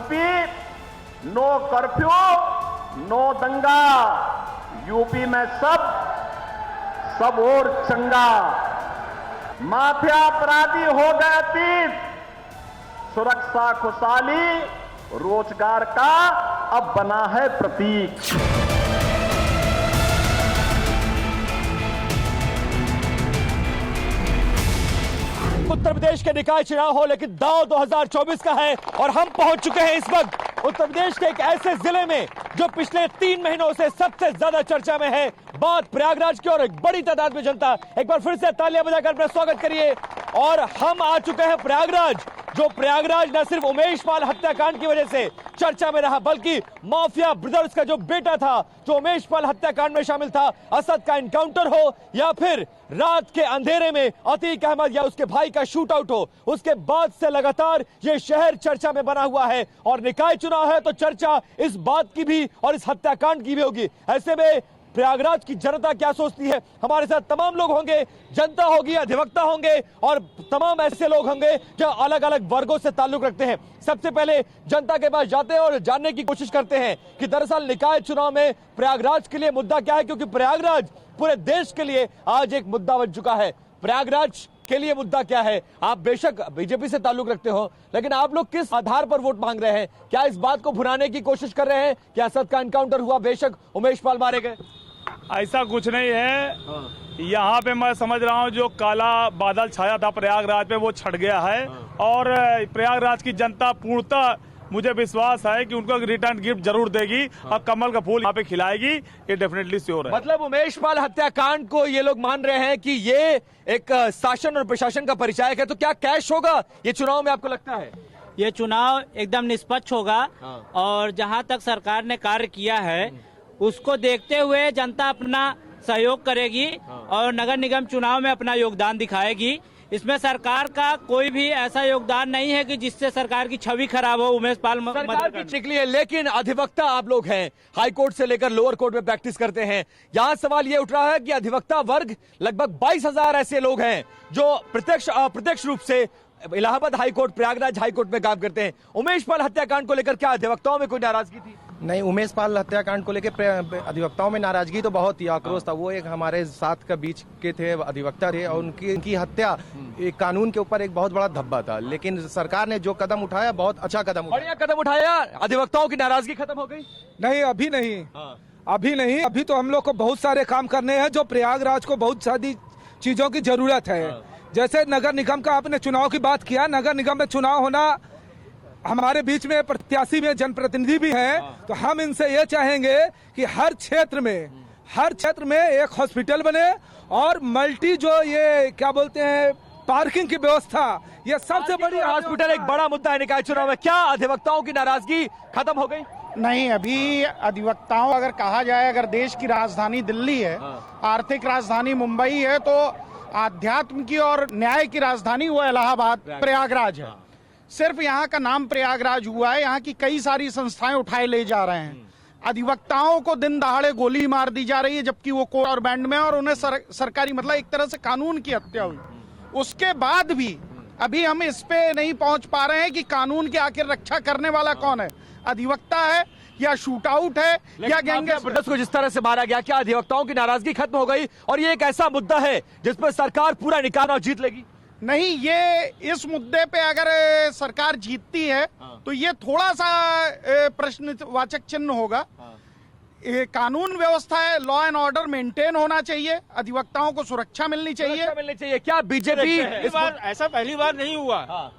UP, no curfew, no दंगा। UP में सब और चंगा। माफिया अपराधी हो गए अतीत, सुरक्षा खुशहाली रोजगार का अब बना है प्रतीक। उत्तर प्रदेश के निकाय चुनाव हो, लेकिन दांव 2024 का है और हम पहुंच चुके हैं इस वक्त उत्तर प्रदेश के एक ऐसे जिले में जो पिछले 3 महीनों से सबसे ज्यादा चर्चा में है। बात प्रयागराज की और एक बड़ी तादाद में जनता, एक बार फिर से तालियां बजाकर अपना स्वागत करिए। और हम आ चुके हैं प्रयागराज, जो प्रयागराज न सिर्फ उमेश पाल हत्याकांड की वजह से चर्चा में रहा, बल्कि माफिया ब्रदर्स का जो बेटा था, जो उमेश पाल हत्याकांड में शामिल था, असद का एनकाउंटर हो या फिर रात के अंधेरे में अतीक अहमद या उसके भाई का शूट आउट हो, उसके बाद से लगातार ये शहर चर्चा में बना हुआ है। और निकाय चुनाव है तो चर्चा इस बात की भी और इस हत्याकांड की भी होगी। ऐसे में प्रयागराज की जनता क्या सोचती है, हमारे साथ तमाम लोग होंगे, जनता होगी, अधिवक्ता होंगे और तमाम ऐसे लोग होंगे जो अलग अलग वर्गों से ताल्लुक रखते हैं। सबसे पहले जनता के पास जाते हैं और जानने की कोशिश करते हैं कि दरअसल निकाय चुनाव में प्रयागराज के लिए मुद्दा क्या है, क्योंकि प्रयागराज पूरे देश के लिए आज एक मुद्दा बन चुका है। प्रयागराज के लिए मुद्दा क्या है? आप बेशक बीजेपी से ताल्लुक रखते हो, लेकिन आप लोग किस आधार पर वोट मांग रहे हैं? क्या इस बात को भुनाने की कोशिश कर रहे हैं कि असद का एनकाउंटर हुआ, बेशक उमेश पाल मारे गए? ऐसा कुछ नहीं है। यहाँ पे मैं समझ रहा हूँ जो काला बादल छाया था प्रयागराज पे वो छट गया है और प्रयागराज की जनता पूर्णतः मुझे विश्वास है कि उनको रिटर्न गिफ्ट जरूर देगी और कमल का फूल यहाँ पे खिलाएगी, ये डेफिनेटली श्योर है। मतलब उमेश पाल हत्याकांड को ये लोग मान रहे हैं कि ये एक शासन और प्रशासन का परिचायक है, तो क्या कैश होगा ये चुनाव में, आपको लगता है? ये चुनाव एकदम निष्पक्ष होगा और जहाँ तक सरकार ने कार्य किया है उसको देखते हुए जनता अपना सहयोग करेगी और नगर निगम चुनाव में अपना योगदान दिखाएगी। इसमें सरकार का कोई भी ऐसा योगदान नहीं है कि जिससे सरकार की छवि खराब हो। उमेश पाल सरकार की निकली है, लेकिन अधिवक्ता आप लोग हैं, हाई कोर्ट से लेकर लोअर कोर्ट में प्रैक्टिस करते हैं। यहाँ सवाल ये उठ रहा है कि अधिवक्ता वर्ग लगभग 22,000 ऐसे लोग हैं जो प्रत्यक्ष अप्रत्यक्ष रूप से Allahabad high court, Prayagraj high court में काम करते हैं। उमेश पाल हत्याकांड को लेकर क्या अधिवक्ताओं में कोई नाराजगी थी? नहीं, उमेश पाल हत्याकांड को लेकर अधिवक्ताओं में नाराजगी तो बहुत ही आक्रोश था। वो एक हमारे साथ का बीच के थे, अधिवक्ता थे और उनकी हत्या एक कानून के ऊपर एक बहुत बड़ा धब्बा था। लेकिन सरकार ने जो कदम उठाया बहुत अच्छा कदम उठाया। बढ़िया कदम उठाया। अधिवक्ताओं की नाराजगी खत्म हो गई? नहीं, अभी नहीं। अभी नहीं, अभी तो हम लोग को बहुत सारे काम करने हैं। जो प्रयागराज को बहुत सारी चीजों की जरूरत है, जैसे नगर निगम का आपने चुनाव की बात किया, नगर निगम में चुनाव होना, हमारे बीच में प्रत्याशी में जनप्रतिनिधि भी हैं, तो हम इनसे ये चाहेंगे कि हर क्षेत्र में एक हॉस्पिटल बने और मल्टी जो ये क्या बोलते हैं पार्किंग की व्यवस्था, ये सबसे बड़ी हॉस्पिटल एक बड़ा मुद्दा है निकाय चुनाव में। क्या अधिवक्ताओं की नाराजगी खत्म हो गई? नहीं, अभी अधिवक्ताओं अगर कहा जाए, अगर देश की राजधानी दिल्ली है, आर्थिक राजधानी मुंबई है, तो आध्यात्म की और न्याय की राजधानी वो इलाहाबाद प्रयागराज है। सिर्फ यहाँ का नाम प्रयागराज हुआ है, यहाँ की कई सारी संस्थाएं उठाए ले जा रहे हैं। अधिवक्ताओं को दिन दहाड़े गोली मार दी जा रही है, जबकि वो कोर और बैंड में और उन्हें सरकारी मतलब एक तरह से कानून की हत्या हुई। उसके बाद भी अभी हम इस पे नहीं पहुंच पा रहे हैं कि कानून की आखिर रक्षा करने वाला कौन है, अधिवक्ता है या शूट आउट है या गैंगस्टर को जिस तरह से मारा गया। क्या अधिवक्ताओं की नाराजगी खत्म हो गई और ये एक ऐसा मुद्दा है जिस पर सरकार पूरा निकाय जीत लेगी? नहीं, ये इस मुद्दे पे अगर सरकार जीतती है तो ये थोड़ा सा प्रश्नवाचक चिन्ह होगा। कानून व्यवस्था है, लॉ एंड ऑर्डर मेंटेन होना चाहिए, अधिवक्ताओं को सुरक्षा मिलनी चाहिए। क्या बीजेपी ऐसा पहली बार नहीं हुआ,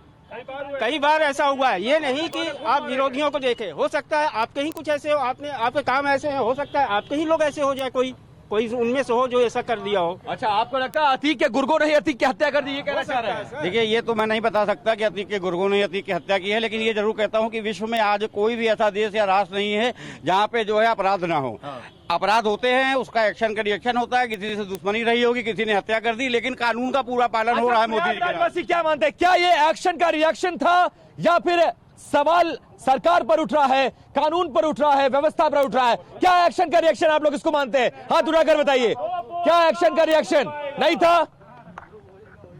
कई बार ऐसा हुआ है। ये नहीं कि आप विरोधियों को देखें, हो सकता है आपके ही कुछ ऐसे हो, आपके काम ऐसे हैं, हो सकता है आपके ही लोग ऐसे हो जाए, कोई उनमें से हो जो ऐसा कर दिया हो। अच्छा, आपको लगता है अतीक के गुर्गों ने अतीक की हत्या कर दी, ये कहना चाह रहे हैं? देखिए, ये तो मैं नहीं बता सकता कि अतीक के गुर्गों ने अतीक की हत्या की है, लेकिन ये जरूर कहता हूँ कि विश्व में आज कोई भी ऐसा देश या राष्ट्र नहीं है जहाँ पे जो है अपराध ना हो। अपराध होते हैं, उसका एक्शन का रिएक्शन होता है, किसी से दुश्मनी रही होगी, किसी ने हत्या कर दी, लेकिन कानून का पूरा पालन हो रहा है। मोदी जी क्या मानते हैं, क्या ये एक्शन का रिएक्शन था या फिर सवाल सरकार पर उठ रहा है, कानून पर उठ रहा है, व्यवस्था पर उठ रहा है? क्या एक्शन का रिएक्शन आप लोग इसको मानते हैं? हाथ उठाकर बताइए, क्या एक्शन का रिएक्शन नहीं था?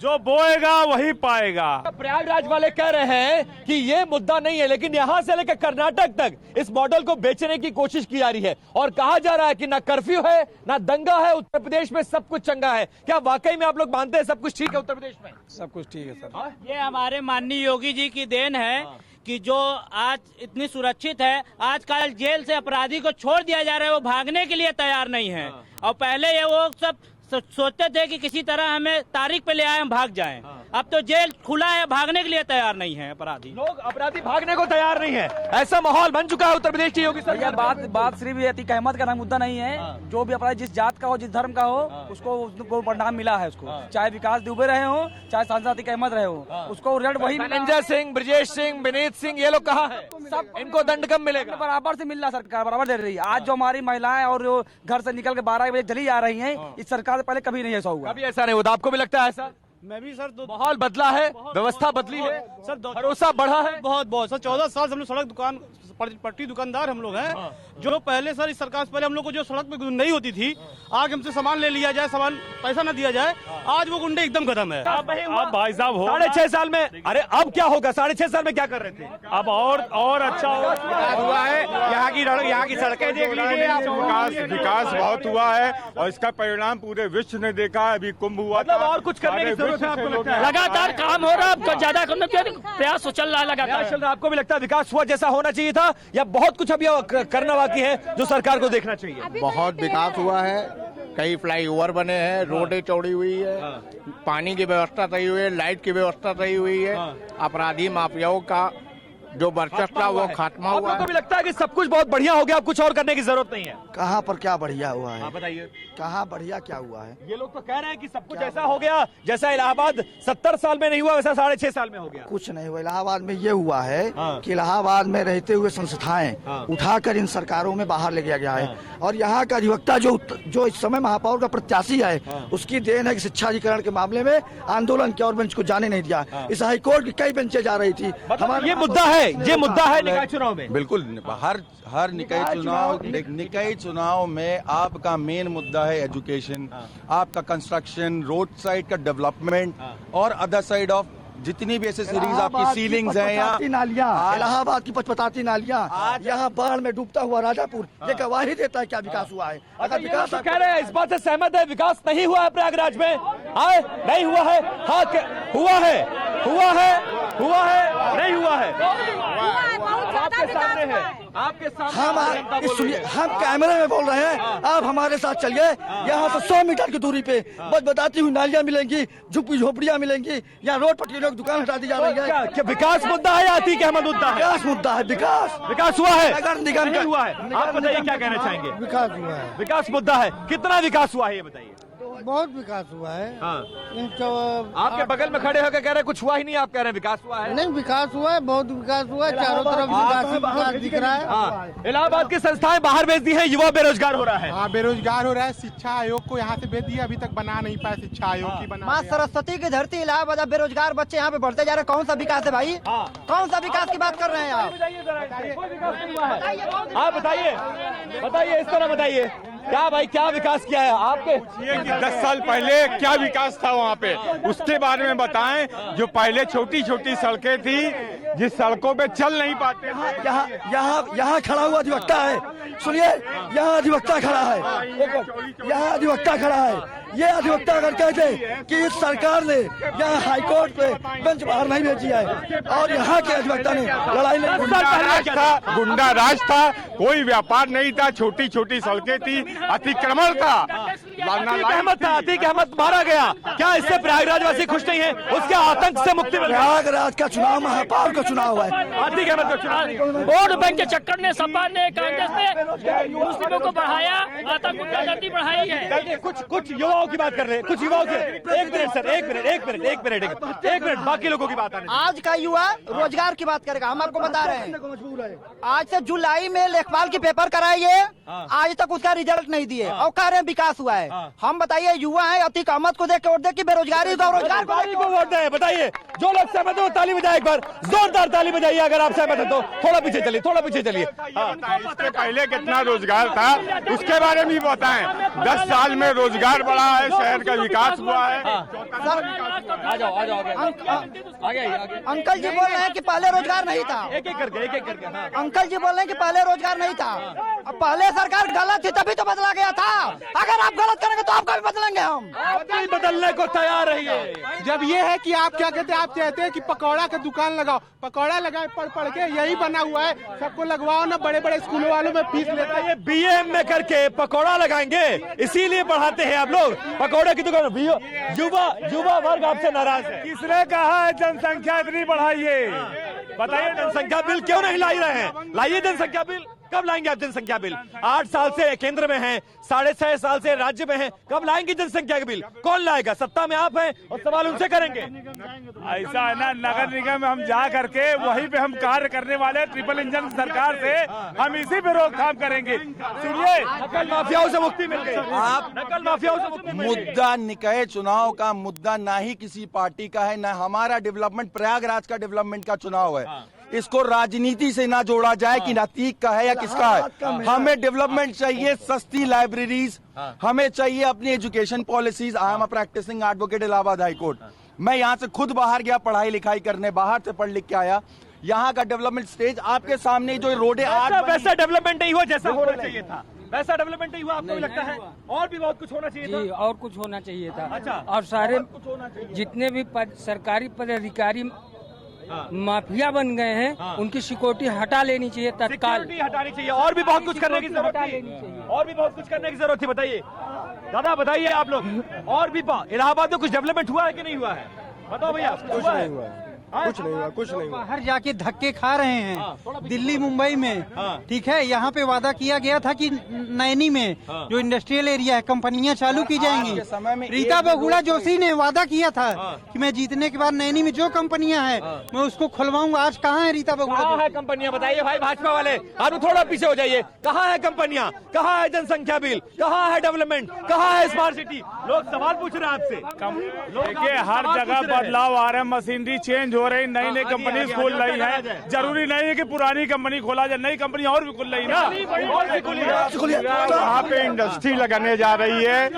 जो बोएगा वही पाएगा। प्रयागराज वाले कह रहे हैं कि ये मुद्दा नहीं है, लेकिन यहां से लेकर कर्नाटक तक इस मॉडल को बेचने की कोशिश की जा रही है और कहा जा रहा है कि ना कर्फ्यू है ना दंगा है, उत्तर प्रदेश में सब कुछ चंगा है। क्या वाकई में आप लोग मानते हैं सब कुछ ठीक है उत्तर प्रदेश में? सब कुछ ठीक है सर। ये हमारे माननीय योगी जी की देन है कि जो आज इतनी सुरक्षित है। आजकल जेल से अपराधी को छोड़ दिया जा रहा है, वो भागने के लिए तैयार नहीं है। और पहले ये वो सब सोचते थे कि किसी तरह हमें तारीख पे ले आए हम भाग जाएं। अब तो जेल खुला है, भागने के लिए तैयार नहीं है अपराधी। लोग अपराधी भागने को तैयार नहीं है, ऐसा माहौल बन चुका है उत्तर प्रदेश की योगी सरकार। बात सिर्फ ये अतीक अहमद का मुद्दा नहीं है। जो भी अपराधी जिस जात का हो, जिस धर्म का हो, उसको परिणाम मिला है उसको। चाहे विकास दुबे रहे हो, चाहे सांसद अतीक अहमद रहे हो, उसको रिजल्ट वही मिला। धनंजय सिंह, ब्रजेश सिंह, विनीत सिंह, ये लोग कहाँ है? सब इनको दंड कम मिलेगा? बराबर से मिल रहा, सरकार बराबर दे रही है। आज जो हमारी महिलाएं और जो घर से निकल के 12 बजे चली जा रही हैं, इस सरकार से पहले कभी नहीं ऐसा हुआ। कभी ऐसा नहीं होता, आपको भी लगता है ऐसा? मैं भी सर माहौल बदला है, व्यवस्था बदली है, सर भरोसा बढ़ा है। बहुत सर 14 साल से हम लोग सड़क दुकान पट्टी दुकानदार हम लोग हैं। जो पहले सर इस सरकार से पहले हम लोग को जो सड़क पे नहीं होती थी, आग हमसे सामान ले लिया जाए, सामान पैसा न दिया जाए, आज वो गुंडे एकदम खत्म है। आप भाई साहब हो 6.5 साल में, अरे अब क्या होगा? 6.5 साल में क्या कर रहे थे? अब और अच्छा हुआ है। यहाँ की सड़कें देख लीजिए आप। विकास बहुत हुआ है और इसका परिणाम पूरे विश्व ने देखा है। अभी कुंभ हुआ मतलब और कुछ करने की जरूरत है आपको लगता है? लगातार काम हो रहा है, ज्यादा करने के प्रयास चल रहा है लगातार। चल रहा है, आपको भी लगता है विकास हुआ जैसा होना चाहिए था या बहुत कुछ अभी करना बाकी है जो सरकार को देखना चाहिए? बहुत विकास हुआ है, कई फ्लाईओवर बने हैं, रोडें चौड़ी हुई है, पानी की व्यवस्था सही हुई है, लाइट की व्यवस्था सही हुई है, अपराधी माफियाओं का जो वर्चस्व था वो खात्मा हुआ। आपको भी लगता है कि सब कुछ बहुत बढ़िया हो गया, अब कुछ और करने की जरूरत नहीं है? कहाँ पर क्या बढ़िया हुआ है? बताइए, कहाँ बढ़िया क्या हुआ है? ये लोग तो कह रहे हैं कि सब कुछ ऐसा हो गया जैसा इलाहाबाद 70 साल में नहीं हुआ वैसा 6.5 साल में हो गया। कुछ नहीं हुआ। इलाहाबाद में ये हुआ है कि इलाहाबाद में रहते हुए संस्थाएं उठाकर इन सरकारों में बाहर ले गया है और यहाँ का अधिवक्ता जो इस समय महापौर का प्रत्याशी है, उसकी देन है कि शिक्षा अधिकरण के मामले में आंदोलन की और बेंच को जाने नहीं दिया। इस हाईकोर्ट की कई बेंचें जा रही थी। हमारा ये मुद्दा है, ये मुद्दा है निकाय चुनाव में। बिल्कुल, हर निकाय चुनाव में आपका मेन मुद्दा है एजुकेशन, आपका कंस्ट्रक्शन, रोड साइड का डेवलपमेंट और अदर साइड ऑफ जितनी भी एसेसरीज आपकी सीलिंग्स हैं यहाँ, नालियाँ, इलाहाबाद की पचपताती नालियाँ, यहाँ बाढ़ में डूबता हुआ राजापुर, ये गवाही देता है क्या विकास हुआ है। अगर विकास तो कह रहे हैं, इस बात से सहमत है, विकास नहीं हुआ है प्रयागराज में? नहीं हुआ है? हाँ, हुआ है नहीं हुआ है? आपके सामने है, आपके सामने। सुनिए, हम कैमरे में बोल रहे हैं, आप हमारे साथ चलिए। यहाँ से 100 मीटर की दूरी पे बस बताती हुई नालियाँ मिलेंगी, झुग्गी झोपड़ियाँ मिलेंगी, यहाँ रोड पटरियों की दुकान हटा दी जा रही है। क्या विकास मुद्दा है या अतीक अहमद मुद्दा है? विकास मुद्दा है। विकास हुआ है, नगर निगम नहीं हुआ है? आप बताइए क्या कहना चाहेंगे? विकास हुआ है, विकास मुद्दा है, कितना विकास हुआ है ये बताइए? बहुत विकास हुआ है। आपके बगल में खड़े होकर कह रहे कुछ हुआ ही नहीं, आप कह रहे हैं विकास हुआ है? नहीं, विकास हुआ है, बहुत विकास हुआ है, चारों तरफ विकास दिख रहा है। इलाहाबाद की संस्थाएं बाहर भेज दी है, युवा बेरोजगार हो रहा है। हाँ, बेरोजगार हो रहा है। शिक्षा आयोग को यहाँ से भेज दिया, अभी तक बना नहीं पाया शिक्षा आयोग की बना। माँ सरस्वती की धरती इलाहाबाद, बेरोजगार बच्चे यहाँ पे बढ़ते जा रहे हैं। कौन सा विकास है भाई? कौन सा विकास की बात कर रहे हैं आप? आप बताइए, इस तरह बताइए, क्या भाई क्या विकास किया है आपके? 10 साल पहले क्या विकास था वहाँ पे, उसके बारे में बताएं। जो पहले छोटी छोटी सड़कें थी, जिस सड़कों पे चल नहीं पाते। यहाँ खड़ा हुआ अधिवक्ता है, सुनिए, यहाँ अधिवक्ता खड़ा है, यहाँ अधिवक्ता खड़ा है। ये अधिवक्ता अगर कहते कि इस सरकार ने यहाँ हाईकोर्ट पे बेंच बाहर नहीं भेजी है और यहाँ के अधिवक्ता ने लड़ाई गुंडा राज था, कोई व्यापार नहीं था, छोटी छोटी सड़कें थी, अतिक्रमण था। अतीक अहमद मारा गया, क्या इससे प्रयागराज वासी खुश नहीं है? उसके आतंक से मुक्ति मिल गई। प्रयागराज का चुनाव महापौर का चुनाव है, अतीक अहमद का चुनाव। वोट बैंक के चक्कर ने सपा ने कांग्रेस ने मुस्लिमों को बढ़ाया, आतंक गुंडागर्दी बढ़ाई है। कुछ युवाओं की बात कर रहे हैं, कुछ युवाओं की। एक मिनट सर, एक मिनट, बाकी लोगों की बात। आज का युवा रोजगार की बात करेगा, हम आपको बता रहे हैं। आज से जुलाई में लेखपाल की पेपर कराइए, आज तक उसका रिजल्ट नहीं दिए और कह रहे हैं विकास हुआ है। हम बताइए, युवा है, अतीक अहमद को देख के वोट दे कि बेरोजगारी को रोजगार को वोट दे? बताइए, जो लोग सहमत हो ताली बजाए, एक बार जोरदार ताली बजाइए अगर आप सहमत हैं तो। थोड़ा पीछे चलिए। इससे पहले कितना रोजगार था उसके बारे में भी बताएं। 10 साल में रोजगार बढ़ा, है, शहर का विकास हुआ है। आ जाओ आगे। अंकल जी बोल रहे हैं कि पहले रोजगार नहीं था। एक एक करके हाँ। अंकल जी बोल रहे हैं कि पहले रोजगार नहीं था। अब पहले सरकार गलत थी तभी तो बदला गया था। अगर आप गलत करेंगे तो आपका भी बदलेंगे हम। आप भी बदलने को तैयार रहिए। जब ये है कि आप क्या कहते हैं, आप कहते हैं कि पकौड़ा का दुकान लगाओ, पकौड़ा लगाए पढ़ के यही बना हुआ है, सबको लगवाओ ना, बड़े बड़े स्कूलों वालों में फीस लेते हैं। ये BA में करके पकौड़ा लगाएंगे, इसीलिए बढ़ाते हैं आप लोग पकौड़े की दुकान। युवा वर्ग आपसे नाराज है। किसने कहा है जनसंख्या इतनी बढ़ाइए? बताइए जनसंख्या बिल क्यों नहीं ला रहे हैं? लाइए जनसंख्या बिल। कब लाएंगे आप जनसंख्या बिल? 8 साल से केंद्र में हैं, 6.5 साल से राज्य में हैं, कब लाएंगे जनसंख्या के बिल? कौन लाएगा? सत्ता में आप हैं और सवाल उनसे करेंगे। ऐसा है ना, नगर निगम में हम जा करके वहीं पे हम कार्य करने वाले ट्रिपल इंजन सरकार से हम इसी पे रोकथाम करेंगे। सुनिए, नकल माफियाओं से मुक्ति मिल गई। आप नकल माफियाओं से मुक्ति मिल गई। मुद्दा निकाय चुनाव का मुद्दा ना ही किसी पार्टी का है, ना हमारा डेवलपमेंट, प्रयागराज का डेवलपमेंट का चुनाव है। इसको राजनीति से ना जोड़ा जाए कि नतीक का है या किसका है। हमें डेवलपमेंट चाहिए, सस्ती लाइब्रेरीज, हमें चाहिए अपनी education policies. I am a practicing advocate Allahabad high court. मैं यहाँ से खुद बाहर गया पढ़ाई लिखाई करने, बाहर से पढ़ लिख के आया। यहाँ का डेवलपमेंट स्टेज आपके सामने जो रोडें आज वैसा डेवलपमेंट नहीं हुआ जैसा होना चाहिए था। वैसा डेवलपमेंट नहीं हुआ, आपको भी लगता है? और भी बहुत कुछ होना चाहिए था। जी, और कुछ होना चाहिए था। अच्छा, और सारे जितने भी सरकारी पदाधिकारी माफिया बन गए हैं, उनकी सिक्योरिटी हटा लेनी चाहिए तत्काल। सिक्योरिटी हटानी चाहिए। और भी बहुत कुछ करने की जरूरत थी। और भी बहुत कुछ करने की जरूरत थी। बताइए दादा, बताइए आप लोग। और भी इलाहाबाद में कुछ डेवलपमेंट हुआ है कि नहीं हुआ है? बताओ भैया। कुछ नहीं हुआ, कुछ नहीं हुआ, कुछ नहीं हुआ। बाहर जाके धक्के खा रहे हैं दिल्ली मुंबई में। ठीक है, यहाँ पे वादा किया गया था कि नैनी में जो इंडस्ट्रियल एरिया है, कंपनियां चालू की जाएंगी। रीता बहुगुणा जोशी ने वादा किया था कि मैं जीतने के बाद नैनी में जो कंपनियां हैं मैं उसको खुलवाऊंगा। आज कहाँ है रीता बहुगुणा? कहाँ है कंपनियां? बताइए भाई भाजपा वाले, आप थोड़ा पीछे हो जाइए। कहाँ है कंपनियां? कहाँ है जनसंख्या बिल? कहाँ है डेवलपमेंट? कहाँ है स्मार्ट सिटी? लोग सवाल पूछ रहे हैं आपसे। देखिए, हर जगह बदलाव आ रहे हैं, मशीनरी चेंज हो रही, नई नई कंपनी खोल रही है। जरूरी नहीं है कि पुरानी कंपनी खोला जाए, नई कंपनी और भी खुल रही है ना। यहाँ पे इंडस्ट्री लगाने जा रही है,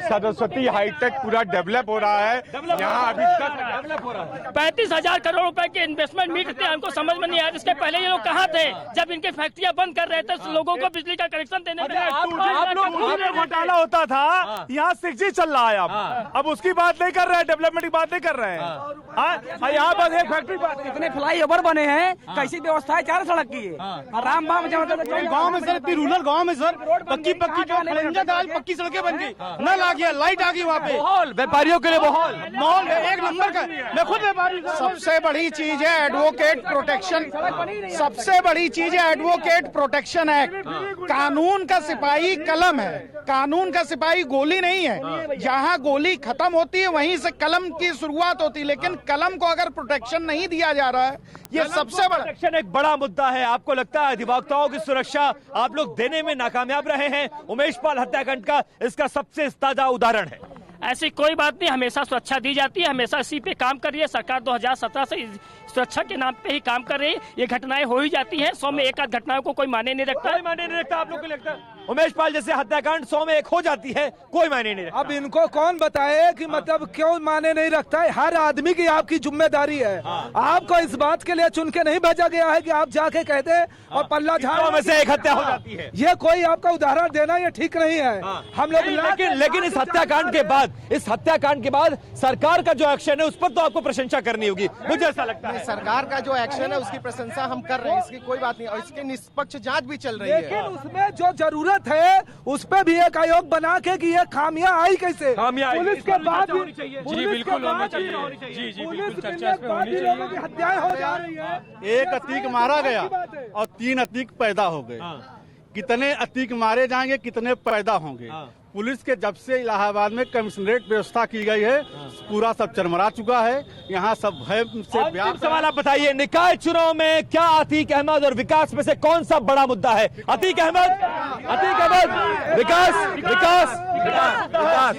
सरस्वती हाईटेक पूरा डेवलप हो रहा है। यहाँ अभी तक डेवलप हो रहा है। 35,000 करोड़ रुपए के इन्वेस्टमेंट मीट थे, हमको समझ में नहीं आया। इसके पहले ये लोग कहाँ थे जब इनके फैक्ट्रियां बंद कर रहे थे लोगों को बिजली का कनेक्शन देने में? आप लोग घोटाला होता था, यहाँ 6G चल रहा है। अब उसकी बात नहीं कर रहे हैं, डेवलपमेंट की बात नहीं कर रहे हैं। यहाँ पर एक फैक्ट्री कितने फ्लाईओवर बने हैं, कैसी व्यवस्था है 4 सड़क की? राम बाम गाँव में सर, इतनी रूरल गाँव में सर पक्की दाल पक्की सड़कें बन गई, नल आ गया, लाइट आ गई। वहाँ पे माहौल व्यापारियों के लिए माहौल एक नंबर का। मैं खुद व्यापारी। सबसे बड़ी चीज है एडवोकेट प्रोटेक्शन। सबसे बड़ी चीज है एडवोकेट प्रोटेक्शन एक्ट। कानून का सिपाही कलम है, कानून का सिपाही गोली नहीं है। जहाँ गोली खत्म होती है वहीं से कलम की शुरुआत होती है, लेकिन कलम को अगर प्रोटेक्शन नहीं दिया जा रहा है, ये सबसे बड़ा प्रोटेक्शन एक बड़ा मुद्दा है। आपको लगता है अधिवक्ताओं की सुरक्षा आप लोग देने में नाकामयाब रहे हैं? उमेश पाल हत्याकांड का इसका सबसे ताजा उदाहरण है। ऐसी कोई बात नहीं, हमेशा सुरक्षा दी जाती है, हमेशा इसी पे काम कर रही है सरकार। 2017 से सुरक्षा के नाम पे ही काम कर रही है। ये घटनाएं हो ही जाती हैं, 100 में एक आध घटनाओं को कोई माने नहीं रखता। कोई मायने नहीं रखता। आप लोग को लगता है उमेश पाल जैसे हत्याकांड 100 में एक हो जाती है, कोई मायने नहीं रखता? अब इनको कौन बताए कि मतलब क्यों माने नहीं रखता है? हर आदमी की आपकी जिम्मेदारी है। आपको इस बात के लिए चुन के नहीं भेजा गया है कि आप जाके कह दे और पल्ला झाड़ में से एक हत्या हो जाती है। ये कोई आपका उदाहरण देना ये ठीक नहीं है। हम लोग लेकिन इस हत्याकांड के बाद सरकार का जो एक्शन है उस पर तो आपको प्रशंसा करनी होगी, मुझे ऐसा लगता है। सरकार का जो एक्शन है उसकी प्रशंसा हम कर रहे हैं, इसकी कोई बात नहीं, और इसकी निष्पक्ष जांच भी चल रही है। लेकिन उसमें जो जरूरत है उस पे भी एक आयोग बना के कि ये खामियां आई कैसे? पुलिस के बाद भी जी बिल्कुल होना चाहिए। जी पुलिस के लोगों की हत्याएं हो जा रही है। एक अतीक मारा गया और 3 अतीक पैदा हो गए। कितने अतीक मारे जाएंगे, कितने पैदा होंगे? पुलिस के जब से इलाहाबाद में कमिश्नरेट व्यवस्था की गई है, पूरा सब चरमरा चुका है। यहाँ सब भय से सवाल आप बताइए, निकाय चुनाव में क्या अतीक अहमद और विकास में से कौन सा बड़ा मुद्दा है? अतीक अहमद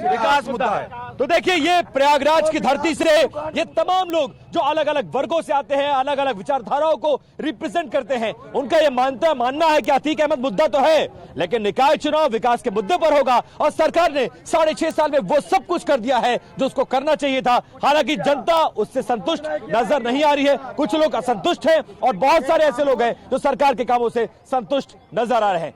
विकास मुद्दा है। तो देखिए ये प्रयागराज की धरती से ये तमाम लोग जो अलग अलग वर्गों से आते हैं, अलग अलग विचारधाराओं को रिप्रेजेंट करते हैं, उनका ये मानना है कि अतीक अहमद मुद्दा तो है, लेकिन निकाय चुनाव विकास के मुद्दे पर होगा और सरकार ने 6.5 साल में वो सब कुछ कर दिया है जो उसको करना चाहिए था। हालांकि जनता उससे संतुष्ट नजर नहीं आ रही है, कुछ लोग असंतुष्ट हैं और बहुत सारे ऐसे लोग हैं जो सरकार के कामों से संतुष्ट नजर आ रहे हैं।